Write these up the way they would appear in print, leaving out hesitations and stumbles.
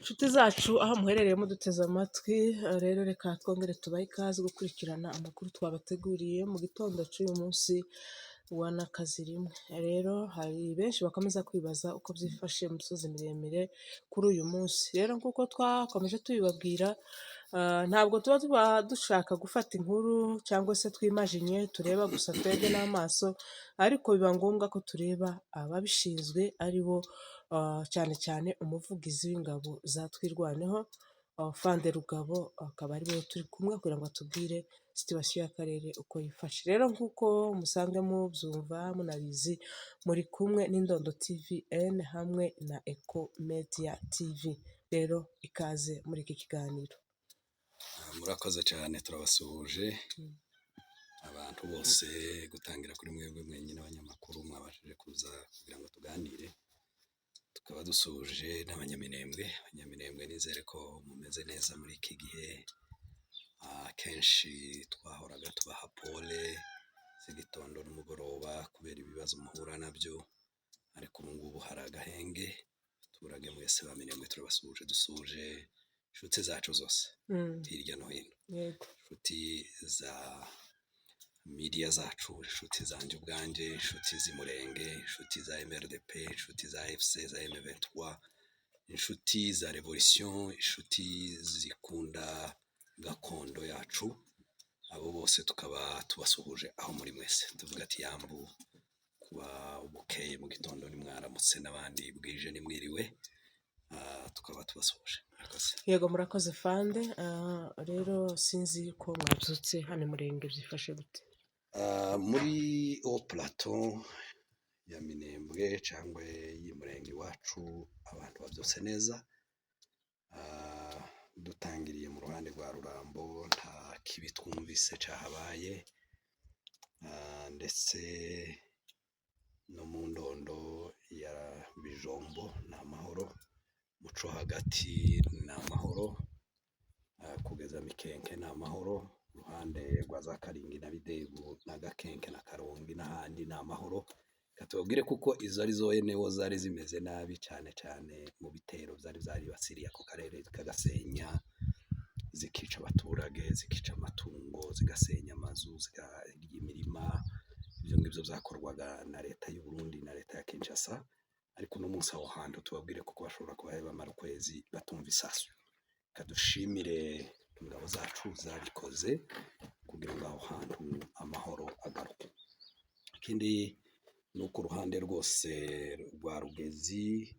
Inshuti zacu aho muherereye muduteze amatwi, rero reka twongere tubahe ikaze gukurikirana amakuru twabateguriye mu gitondo cy'uyu munsi wa n'akazi rimwe. Rero hari benshi bakomeza kwibaza uko byifashe mu misozi miremire kuri uyu munsi. Rero nk'uko twakomeje tubibabwira, ntabwo tuba dushaka gufata inkuru cyangwa se twimajinye tureba gusa twebwe n'amaso, ariko biba ngombwa ko tureba ababishinzwe ari bo cyane cyane umuvugizi w'ingabo za Twirwaneho, Fande Rugabo, akaba ari we turi kumwe kugira ngo atubwire situwasiyo y'akarere uko yifashe. Rero nk'uko musanzwe mubyumva munabizi, muri kumwe n'Indondo TVN hamwe na Eco Media TV. Rero ikaze muri iki kiganiro. Murakoze cyane, turabasuhuje abantu bose, gutangira kuri mwebwe mwenyine abanyamakuru mwabashije kuza kugira ngo tuganire. Tukaba dusuhuje n'abanyaminembwe. Abanyaminembwe nizere ko mumeze neza muri iki gihe. Akenshi twahoraga tubaha pole z'igitondo n'umugoroba kubera ibibazo muhura nabyo, ariko ubu ngubu hari agahenge. Abaturage mwese ba Minembwe turabasuhuje, dusuhuje inshuti zacu zose hirya no hino, inshuti za media zacu, inshuti zanjye ubwanjye, inshuti z'Umurenge, inshuti za MRDP, inshuti za FC, za M23, inshuti za Revolution, inshuti zikunda gakondo yacu. Abo bose tukaba tubasuhuje aho muri mwese. Tuvuga ati yambu kuba ubukeye mu gitondo ni mwaramutse, n'abandi bwije ni mwiriwe. Tukaba tubasuhuje. Yego murakoze Fande. Rero sinzi ko mwabyutse hano Murenge byifashe gute? Muri o plateau ya Minembwe cyangwa y'Umurenge iwacu abantu babyutse neza. Dutangiriye mu ruhande rwa Rurambo nta kibi twumvise cyahabaye, ndetse no mu Ndondo ya Bijombo ni amahoro, muco hagati ni amahoro, kugeza Mikenke ni amahoro, uruhande rwa za Karingi na Bidegu na Gakenke na Karongi n'ahandi ni amahoro. Katubabwire kuko izo ari zo newo zari zimeze nabi cyane cyane mu bitero byari byaribasiriye ako karere, kagasenya, zikica abaturage, zikica amatungo, zigasenya amazu, zikarya imirima. Ibyo ngibyo byakorwaga na leta y'u Burundi na leta ya Kinshasa, ariko no munsi aho hantu tubabwire kuko bashobora kuba bamara ukwezi batumva isasu. Kadushimire ingabo zacu zabikoze kugira ngo aho hantu amahoro agaruke. Ikindi ni uko uruhande rwose rwa Rugezi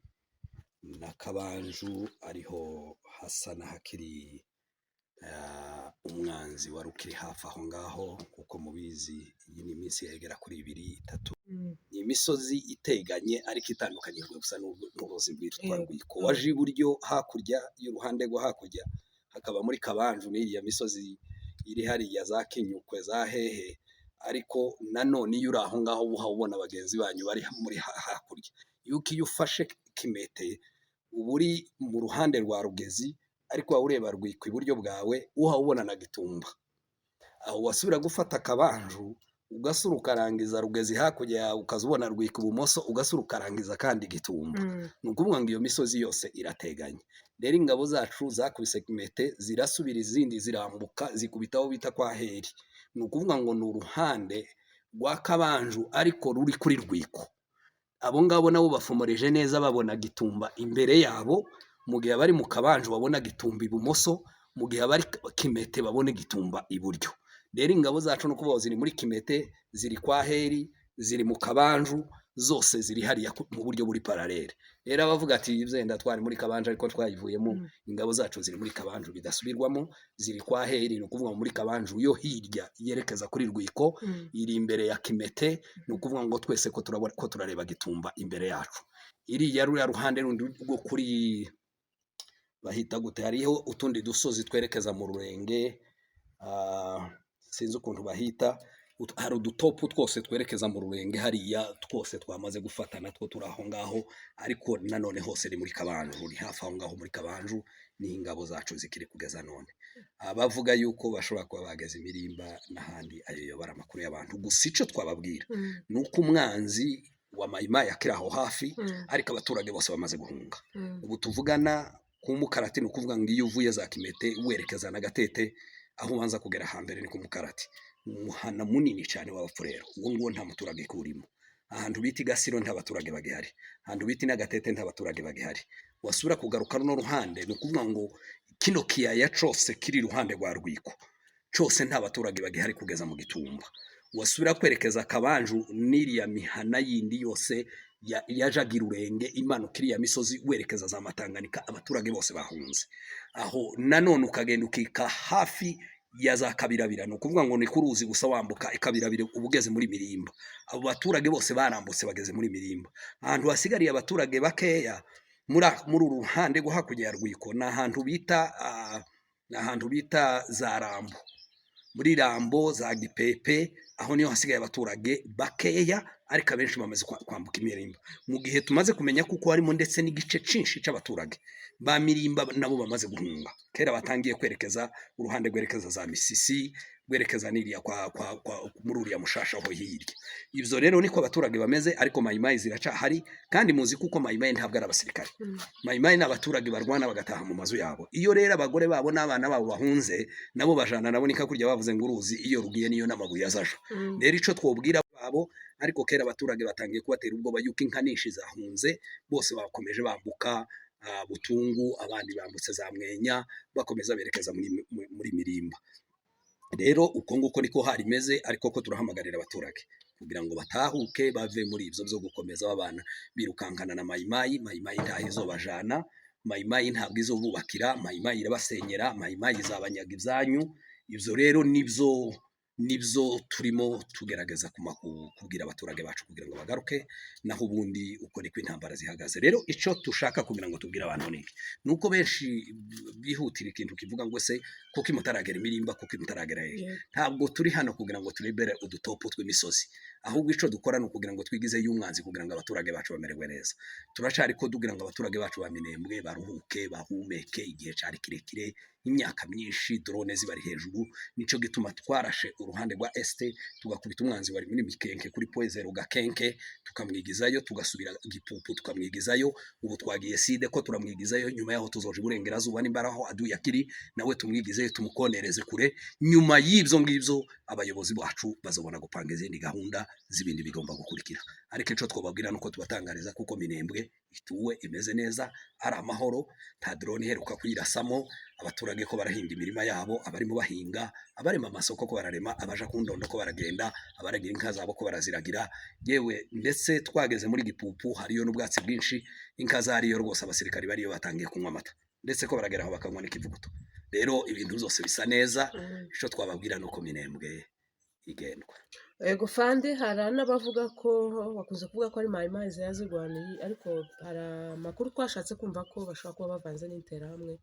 na Kabanju ariho hasa n'ahakiri umwanzi wari ukiri hafi aho ngaho, kuko mubizi iyi ni iminsi yegera kuri 2-3. Ni imisozi iteganye ariko itandukanyijwe gusa n'uruzi rwitwa Rwiko. Waje iburyo hakurya y'uruhande rwo hakurya hakaba muri Kabanju n'iriya misozi iri hariya za Kinyukwe za hehe, ariko nanone iyo uri aho ngaho uba ubona bagenzi banyu bari muri hakurya. Yuko iyo ufashe Kimete uba uri mu ruhande rwa Rugezi, ariko waba ureba Rwiko iburyo bwawe uha ubona na Gitumba. Aho wasubira gufata Kabanju ugasura ukarangiza Rugezi hakurya yawe, ukaza ubona Rwiko ibumoso, ugasura ukarangiza kandi Gitumba. Ni ukuvuga ngo iyo misozi yose irateganye. Rero ingabo zacu zakubise Kimete zirasubira, izindi zirambuka zikubitaho bita kwa Heri. Ni ukuvuga ngo ni uruhande rwa Kabanju ariko ruri kuri Rwiko. Abo ngabo nabo bafomoreje neza babona Gitumba imbere yabo, mu gihe bari mu Kabanju babona Gitumba ibumoso, mu gihe bari Kimete babone Gitumba iburyo. Rero ingabo zacu no kubaho ziri muri Kimete, ziri kwa Heri, ziri mu Kabanju, zose ziri hariya mu buryo buri paralele. Rero abavuga ati izenda twari muri Kabanju ariko twayivuyemo, ingabo zacu ziri muri Kabanju bidasubirwamo, ziri kwa Heri. Ni ukuvuga muri Kabanju yo hirya yerekeza kuri Rwiko, iri imbere ya Kimete. Ni ukuvuga ngo twese ko turabona ko turareba Gitumba imbere yacu. Iri ya ruhande rundi rwo kuri bahita gute, hariho utundi dusozi twerekeza mu Rurenge, sinzi ukuntu bahita, hari udutopu twose twerekeza mu Rurenge hariya, twose twamaze gufata natwo turi aho ngaho, ariko nanone hose ni muri Kabanju, uri hafi aho ngaho muri Kabanju ni ingabo zacu zikiri kugeza none. Abavuga yuko bashobora kuba bageze Imirimba n'ahandi, ayo bara amakuru y'abantu. Gusa icyo twababwira ni uko umwanzi wa Mayimayi akiri aho hafi, ariko abaturage bose bamaze guhunga. Ubu tuvugana ku Mukarati ni ukuvuga ngo iyo uvuye za Kimete werekeza na Gatete aho ubanza kugera hambere ni ku Mukarati, umuhana munini cyane w'abafurero, uwo nguwo nta muturage kurimo. Ahantu bita Igasiro nta baturage bagihari, ahantu bita n'Agatete nta baturage bagihari. Wasubira kugaruka runo ruhande ni ukuvuga ngo kino kiyaya cose kiri iruhande rwa Rwiko cose nta baturage bagihari kugeza mu Gitumba. Wasubira kwerekeza Kabanju n'iriya mihana yindi yose yajagira urenge imanuka iriya misozi werekeza za Matanganika, abaturage bose bahunze. Aho nanone ukagenda ukika hafi ya za Kabirabira, ni ukuvuga ngo ni ku ruzi gusa wambuka Ikabirabira uba ugeze muri Mirimba. Abo baturage bose barambutse bageze muri Mirimba. Ahantu hasigariye abaturage bakeya muri uru ruhande rwo hakurya ya Rwiko ni ahantu bita za Rambo, muri Rambo za Gipepe, aho niho hasigaye abaturage bakeya ariko abenshi bamaze kwambuka Imirimba. Mu gihe tumaze kumenya kuko harimo ndetse n'igice cinshi c'abaturage ba Mirimba nabo bamaze guhunga, kera batangiye kwerekeza uruhande rwerekeza za Misisi, gwerekeza niriya muri uriya Mushasha ho hirya. Ivyo rero niko abaturage bameze, ariko mayimayi ziracahari, kandi muzi kuko mayimayi ntabwo ari abasirikare. Mayimayi ni abaturage barwana bagataha mu mazu yabo. Iyo rero abagore babo n'abana babo bahunze, nabo bajana nabo nika kurya bavuze ngo uruzi iyo rugiye niyo n'amabuye azaja. Rero ico twobwira babo, ariko kera abaturage batangiye kubatera ubwoba yuko inka nyinshi zahunze, bose bakomeje bambuka Butungu, abandi bambutse za Mwenya bakomeza berekeza muri Mirimba. Rero uko nguko niko harimeze, ariko ko turahamagarira abaturage kugira ngo batahuke bave muri ivyo byo gukomeza babana birukankana na mayimayi. Mayimayi ntaho izobajana, mayimayi ntabwo izobubakira, mayimayi irabasenyera, mayimayi izabanyaga ibyanyu. Ivyo rero nibyo turimo tugerageza kubwira abaturage bacu kugira ngo bagaruke, naho ubundi uko niko intambara zihagaze. Rero ico tushaka kugira ngo tubwire abantu nuko benshi bihutira ikintu kivuga ngo se kuko imutaragera Imirimba, kuko imutaragera hehe. Ntabwo turi hano kugira ngo turebere udutopo tw'imisozi, ahubwo ico dukora no kugira ngo twigize y'umwanzi kugira ngo abaturage bacu bamererwe neza. Turacari ko dugira ngo abaturage bacu baminembwe baruhuke bahumeke, igihe cari kirekire imyaka myinshi drone zibari hejuru. Nico gituma twarashe uruhande rwa este tugakubita umwanzi wari muri Mikenke kuri Poezero Gakenke, tukamwigizayo, tugasubira Gipupu tukamwigizayo. Ubu twagiye Side ko turamwigizayo, nyuma yaho tuzoje Burengerazuba n'imbaraho aduya kiri nawe tumwigizayo, tumukonereze kure. Nyuma y'ivyo ngivyo abayobozi bacu bazobona gupanga izindi gahunda zibindi bigomba gukurikira. Ariko ico twobabwira nuko tubatangariza kuko Minembwe ituwe imeze neza, ari amahoro, nta drone iheruka kuyirasamo. Abaturage ko barahinga imirima yabo, abarimo bahinga, abarema amasoko ko bararema, abaja ku ndondo ko baragenda, abaragira inka zabo ko baraziragira. Yewe ndetse twageze muri Gipupu hariyo n'ubwatsi bwinshi, inka zariyo rwose abasirikari bariyo batangiye kunywa amata, ndetse ko baragera aho bakanywa n'ikivuguto. Rero ibintu byose bisa neza. Ico twababwira nuko Minembwe igendwa. Ego fandi, hari n'abavuga ko bakunze kuvuga ko ari mayimayi yazirwaniye, ariko hari amakuru twashatse kumva ko bashobora kuba bavanze n'interahamwe.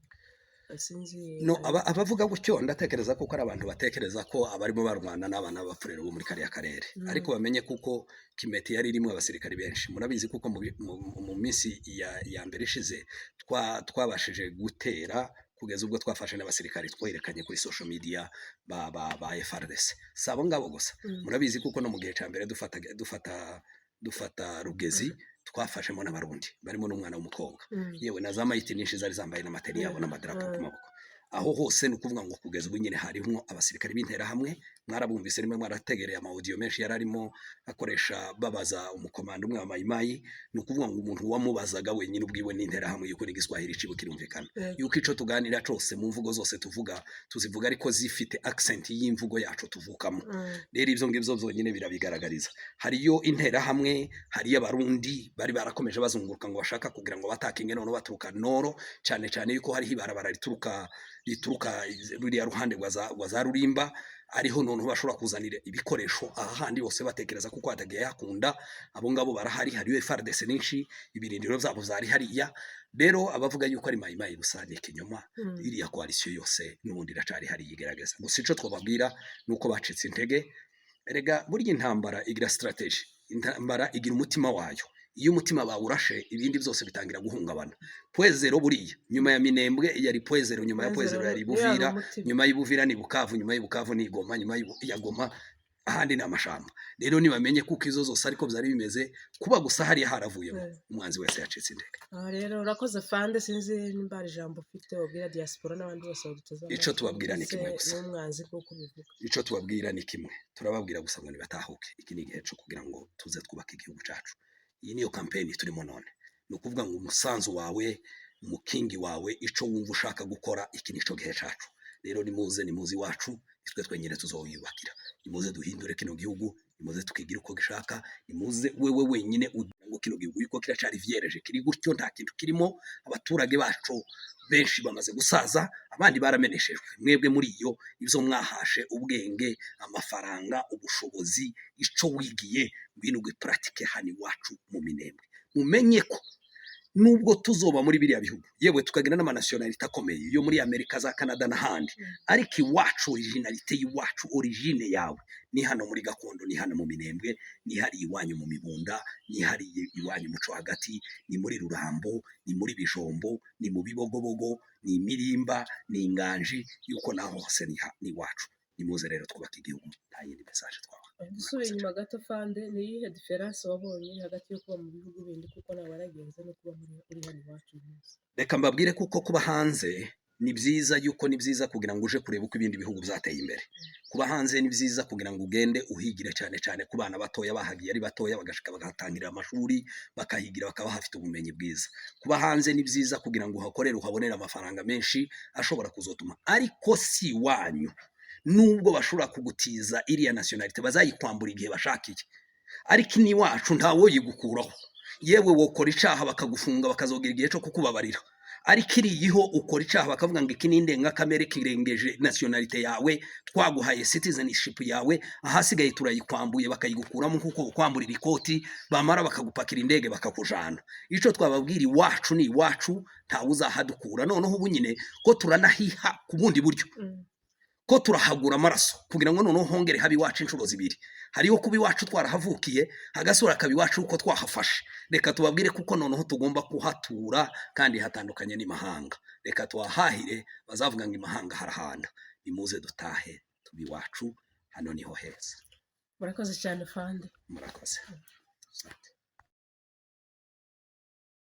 Sinzi No, abavuga gutyo ndatekereza ko ari abantu batekereza ko abarimo barwana n'abana b'abafurero bo muri kariya karere. Ariko bamenye kuko Kimete yari irimo abasirikari benshi. Murabizi kuko mu minsi ya mbere ishize twabashije gutera kugeza ubwo twafashe n'abasirikari twerekanye kuri social media ba FARDC. Sabo ngabo gusa. Murabizi kuko no mu gihe cya mbere dufata Rugezi twafashemo n'abarundi barimo n'umwana w'umukobwa, yewe na za mayiti nyinshi zari zambaye n'amateri yabo n'amadarapo ku maboko. Aho hose ni ukuvuga ngo kugeza ubu nyine harimo abasirikari b'intera hamwe. Mwarabumvise rimwe mwarategereye amaudio menshi yararimo akoresha babaza umukomando umwe wa mayimayi. Ni ukuvuga ngo umuntu wamubazaga wenyine ubwiwe n'intera hamwe yuko n'igiswahili cibo kirumvikana, yuko ico tuganira cose mu mvugo zose tuzivuga ariko zifite accent y'imvugo yacu tuvukamo. Rero ivyo ngivyo byonyine birabigaragariza. Hariyo intera hamwe, hariyo abarundi bari barakomeje bazunguruka ngo bashaka kugira ngo batakinge none baturuka noro, cyane cyane yuko hari hibarabara rituruka ruriya ruhande rwa za Rurimba, ariho none bashobora kuzanira ibikoresho ahandi bose batekereza kuko hatagiye hakunda. Abo ngabo barahari, hariyo FARDC nyinshi, ibirindiro byabo zari hariya. Rero abavuga yuko ari mayimayi busane kinyoma, iriya coalition yose n'ubundi iracari hari yigerageza. Gusa ico twababwira nuko bacitse intege. Erega burya intambara igira strategy, intambara igira umutima wayo. Iyo umutima bawurashe ibindi byose bitangira guhungabana. Poezero buriya nyuma ya Minembwe yari Poezero, nyuma ya Poezero yari Buvira, nyuma y'Ibuvira ni Bukavu, nyuma y'Ibukavu ni Goma, nyuma ya Goma ahandi ni amashamba. Rero nibamenye kuko izo zose ariko byari bimeze kuba gusa hariya haravuyemo umwanzi wese yacitse intege. Rero urakoze Fande, sinzi nimba hari ijambo ufite ubwira diaspora n'abandi bose baduteze amatwi. Ico tubabwira ni kimwe gusa, n'umwanzi kuko ubivuga. Ico tubabwira ni kimwe, turababwira gusa ngo nibatahuke. Iki ni igihe cyo kugira ngo tuze twubake igihugu cacu. Iyi niyo campaign turimo none, ni ukuvuga ngo umusanzu wawe, umukingi wawe, ico wumva ushaka gukora, iki nico gihe cacu. Rero nimuze iwacu, twe twenyine tuzoyubakira. Nimuze duhindure kino gihugu, nimuze tukigira uko gishaka, nimuze wewe wenyine ngo kino gihugu yuko kiracari vyereje, kiri gutyo nta kintu kirimo. Abaturage bacu benshi bamaze gusaza, abandi barameneshejwe. Mwebwe muri iyo ivyo mwahashe ubwenge, amafaranga, ubushobozi, ico wigiye ngwino gipratike hani wacu mu Minembwe. Mumenye ko nubwo tuzoba muri biriya bihugu, yewe tukagira n'amanationalite akomeye yo muri Amerika, za Canada n'ahandi, ariko iwacu originalite y'iwacu, origine yawe ni hano muri gakondo, ni hano mu Minembwe, ni hari iwanyu mu Mibunda, ni hari iwanyu muco hagati, ni muri Rurambo, ni muri Bijombo, ni mu Bibogobogo, ni Mirimba, ni Inganji, yuko naho hose ni iwacu. Nimuze rero twubaka igihugu, nta yindi message twaha. Dusubiye inyuma gato Fande, ni iyihe difference wabonye hagati yo kuba mu bihugu bindi kuko nawe waragenze no kuba uri hano iwacu munsi? Reka mbabwire kuko kuba hanze ni byiza, yuko ni byiza kugira ngo uje kureba uko ibindi bihugu byateye imbere. Kuba hanze ni byiza kugira ngo ugende uhigire cyane cyane ku bana batoya, bahagiye ari batoya bagashika bagatangira amashuri, bakahigira bakaba hafite ubumenyi bwiza. Kuba hanze ni byiza kugira ngo uhakorere uhabonera amafaranga menshi ashobora kuzotuma, ariko si wanyu. Nubwo bashobora kugutiza iriya nationalite bazayikwambura igihe bashakiye, ariko ni wacu ntawo yigukuraho. Yewe wokora icaha bakagufunga bakazogira igihe cyo kukubabarira, ariko iriyiho ukora icaha bakavuga ngo iki ni ndengakamere kirengeje nationalite yawe, twaguhaye citizenship yawe, ahasigaye turayikwambuye bakayigukuramo kuko kwamburira ikoti, bamara bakagupakira indege bakakujana. Ico twababwira iwacu ni iwacu, ntawe uzahadukura. Noneho ubu nyine ko turanahiha ku bundi buryo, ko turahagura amaraso kugira ngo noneho hongere habi wacu inshuro zibiri. Hariho kuba iwacu twarahavukiye, hagasura kabi wacu uko twahafashe. Reka tubabwire kuko noneho tugomba kuhatura kandi hatandukanye n'imahanga. Reka tuhahahire, bazavuga ngo imahanga harahanda. Nimuze dutahe tubi wacu, hano niho heza. Murakoze cyane Fande. Murakoze.